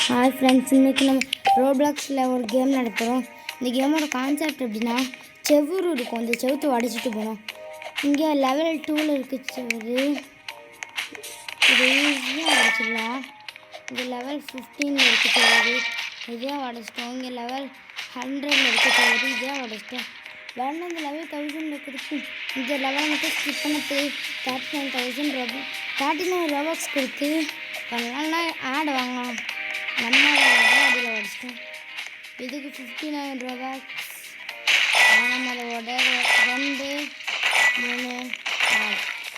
Hi friends, இன்றைக்கி நம்ம ரோப்ளாக்ஸில் ஒரு கேம் நடத்துகிறோம். இந்த கேமோட கான்செப்ட் எப்படின்னா, செவ்வறு இருக்கும், அந்த செவத்தை உடச்சிட்டு போகணும். இங்கே லெவல் 2ல் இருக்குது செவ்வறு, இது ஈஸியாக உடச்சிடலாம். இங்கே லெவல் 15ல் இருக்குது செவ்வறு, இதையாக உடச்சிட்டோம். இங்கே லெவல் 100ல் இருக்குது செவ்வறு, இதையாக உடச்சிட்டோம். வேணும் இந்த லெவல் 1000 இருக்குது. இந்த லெவலை மட்டும் ஸ்கிப் பண்ண 39 ரோபாக்ஸ் கொடுத்து பண்ணலாம்னா ஆட் வாங்கலாம். நம்ம அதில் உடச்சிட்டோம். இதுக்கு 59 ரோபாக்ஸ். நம்ம அதை 2 3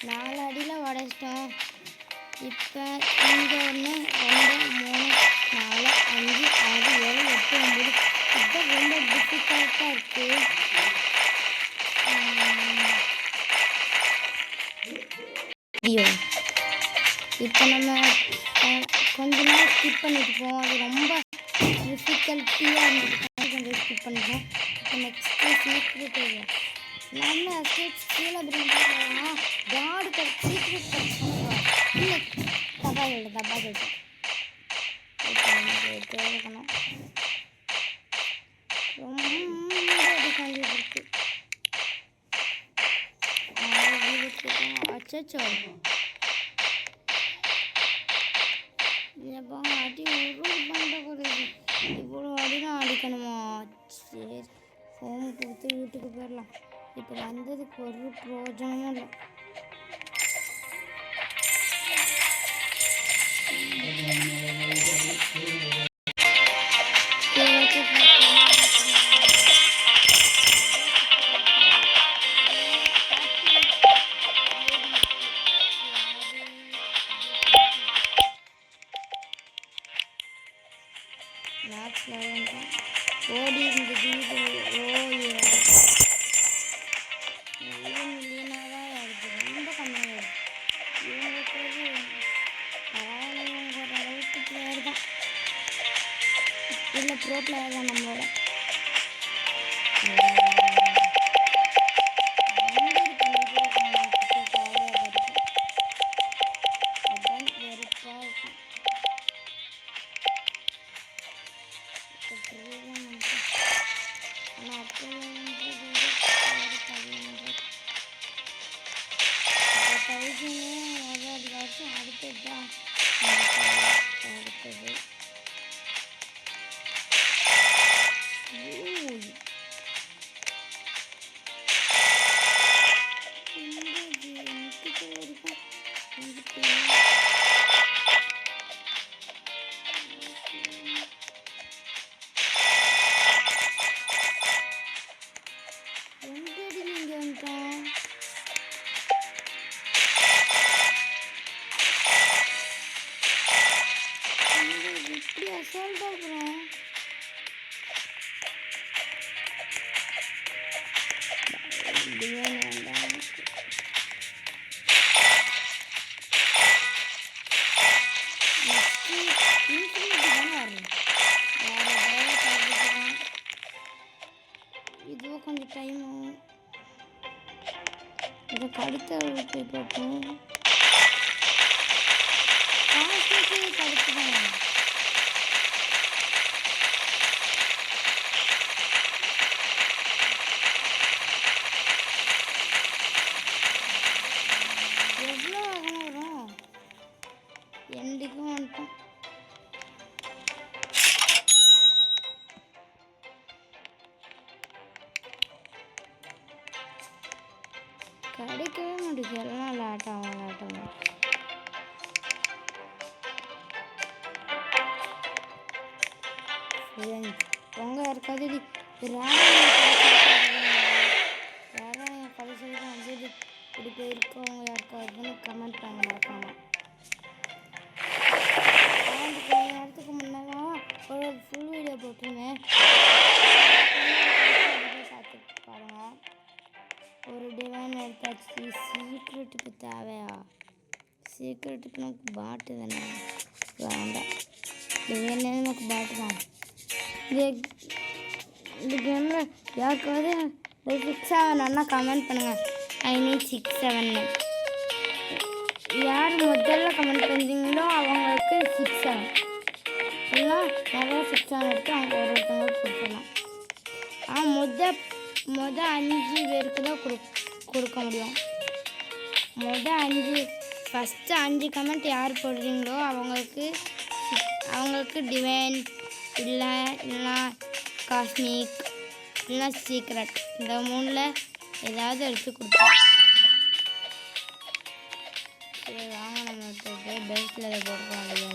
4 அடியில் உடச்சிட்டோம். இப்போ இங்கே 1 2 3 4 5 6 7 8 9 இப்போ ரொம்ப டிஃபிகல்ட்டாக இருக்குது. இப்போ நம்ம கொஞ்ச நாள் ஸ்கிப் பண்ணிட்டுப்போம். அது ரொம்ப டிஃபிகல்ட்டியாக இருந்துச்சு, கொஞ்சம் ஸ்கிப் பண்ணிப்போம். இப்போ நெக்ஸ்ட்டு சீக்ரெட் நம்ம கீழே பிரிண்ட் காடு சீக்ரெட் இல்லை தப்பா சொல்லிட்டேன். இருக்கணும் ரொம்ப டிஃபரெண்ட் இருக்கு. அச்சோ எப்போ அடி ஒரு பண்ணக்கூடாது, இவ்வளோ அடிதான் அடிக்கணுமா? சரி, ஃபோன் கொடுத்து வீட்டுக்கு போயிடலாம். இப்போ வந்ததுக்கு ஒரு பிரயோஜனமும் இல்லை. ஓடி இருந்தது மில்லியனாக தான் ஆகுது, ரொம்ப கம்மியாகுது. இவங்களுக்கு பரவாயில்லைங்கிற அளவுக்கு பிளேயர் தான் இல்லை, ப்ரோ பிளேயர் தான் நம்மளோட. அடுத்தது இதுவும் கொஞ்சம் டைம் ஆகும். இதை கடுத்த போய் பார்ப்போம். கடுத்து தான் எவ்வளோ ஆகும் வரும். எண்டுக்கும் வந்துட்டோம். கிடைக்கவே முடியுது, எல்லாம் லேட்டாகும். உங்க யாருக்காவது யாரும் கடைசி வந்து இப்படி போயிருக்கவங்க யாருக்காதுன்னு கமெண்ட் பண்ண மறக்காம. கொஞ்ச நேரத்துக்கு முன்னதான் ஒரு ஃபுல் வீடியோ போட்டிருந்தேன், பார்த்து பாருங்க. ஒரு டிவைன் எடுத்தாச்சு. சீக்ரெட்டுக்கு தேவையா? சீக்ரெட்டுக்கு நமக்கு பாட்டு தானே வேண்டாம். டிவைனே நமக்கு பாட்டு தான். இந்த கேமில் யாருக்காவது 6-7 கமெண்ட் பண்ணுங்கள். I need 6-7. யார் முதல்ல கமெண்ட் பண்ணுறீங்களோ அவங்களுக்கு 6-7 எல்லாம் நிறையா 600 அவங்க ஒருத்தவங்களுக்கு கொடுத்துடலாம். மொதல் 5 பேருக்கு தான் கொடுக்க முடியும். ஃபஸ்ட்டு 5 கமெண்ட் யார் போடுறீங்களோ அவங்களுக்கு டிவைன் இல்லைன்னா காஸ்மிக் இல்லைன்னா சீக்ரெட் இந்த 3ல் ஏதாவது எடுத்து கொடுப்போம். சரி வாங்க நம்ம பேஸில் அதை போடுறோம். இல்லையா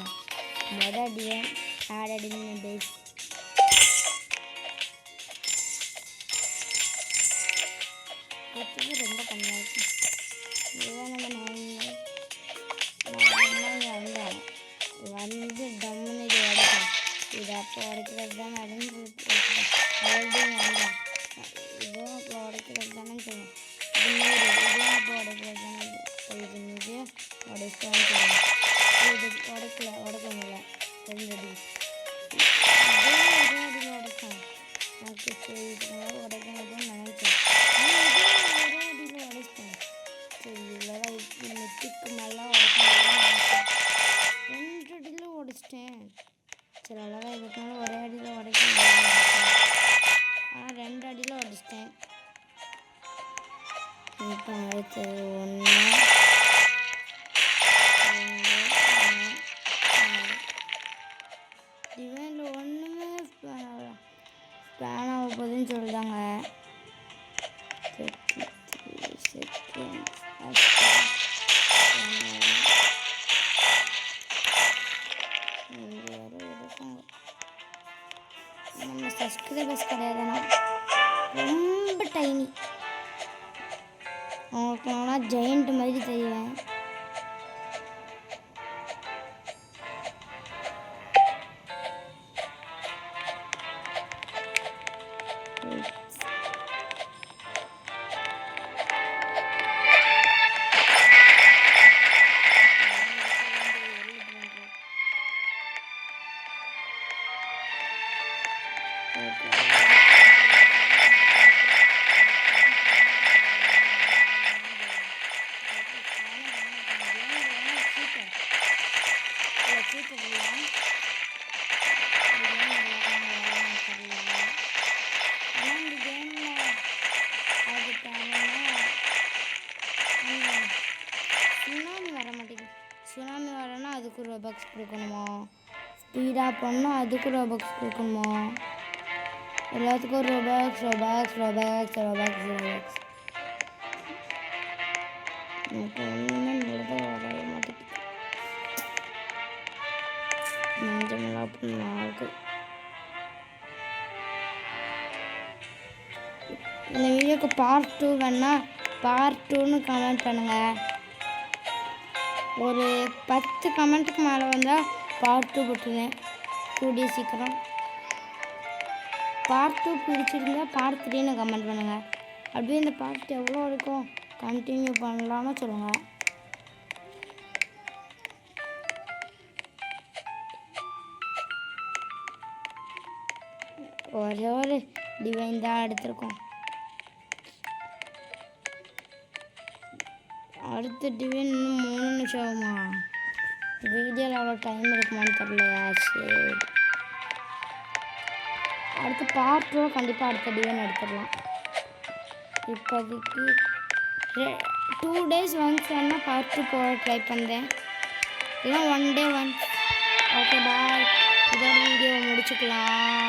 மொதல் டிவைன் ஆடடின்னு பேஸ் எப்பவுமே ரொம்ப கம்மியாக இருக்கும். இதுதான் நம்ம வந்தோம் வந்து டம்முன்னு இது உடைக்கும். இது அப்போ உடைக்கிறது தானே அப்படின்னு மறுபடியும் வந்தோம் இதுவும் அப்போ உடைக்கிறது தானே சொல்லுவோம். இதுவும் அப்போ உடைக்கிறது தானே இது உடைச்சான்னு சொல்லுவோம். இது உடைக்க முடியல 2 அடி இதே அடியில் உடைக்கும். எனக்கு சரி இதுனால உடைக்கணும்னு நினைச்சேன். ஒரே அடியில் உடைச்சேன். சரி இவ்வளோதான் நெத்திக்கு மேலே உடைக்கணும் 2 அடியில் உடைச்சிட்டேன். சரி அவ்வளோதான் இதுக்கு மேலே ஒரே அடியில் உடைக்க முடியாது. ஆனால் 2 அடியில் உடைச்சிட்டேன். இப்போ அடுத்தது 1 டிவைனில் ஒன்றுமே ஸ்பேன் ஆக போகுதுன்னு சொல்கிறாங்க. 33 செகண்ட்ஸ் நம்ம சப்ஸ்கிரைபர்ஸ் கிடையாதுன்னா ரொம்ப டைனி. அவங்களுக்கு நான் ஜெயண்ட் மாதிரி தெரியுவேன். சுனாமி வரனா அதுக்கு ரோபாக்ஸ் கொடுக்கணுமா? ஸ்பீடாக பண்ணால் அதுக்கு ரோபாக்ஸ் கொடுக்கணுமா? எல்லாத்துக்கும் ரோபாக்ஸ் எனக்கு ஒன்றுமே வரவே மாட்டேங்குது. மஞ்சமெல்லாம் பண்ணாக்கு இந்த வீடியோக்கு பார்ட் 2 வேணால் பார்ட் 2ன்னு கமெண்ட் பண்ணுங்கள். ஒரு 10 கமெண்ட்டுக்கு மேலே வந்தால் பார்ட் 2 போட்டுருந்தேன் கூடிய சீக்கிரம். பார்ட் 2 பிடிச்சிருந்தா பார்ட் 3ன்னு கமெண்ட் பண்ணுங்கள். அப்படியே இந்த பார்ட் எவ்வளோ இருக்கும் கண்டினியூ பண்ணலான்னு சொல்லுங்கள். ஒரே ஒரு டிவைன் தான் எடுத்திருக்கோம். அடுத்த டிவைன் இன்னும் 3 நிமிஷம் ஆகுமா? வீடியோவில் அவ்வளோ டைம் இருக்குமான்னு தெரியலையா? சரி அடுத்து பார்ட் 2 கண்டிப்பாக அடுத்த டிவைன் எடுத்துடலாம். இப்போதைக்கு 2 days once வேணால் பார்ட் 2 போக ட்ரை பண்ணுறேன். இல்லை 1 day once. Okay bye. இதோட வீடியோவை முடிச்சுக்கலாம்.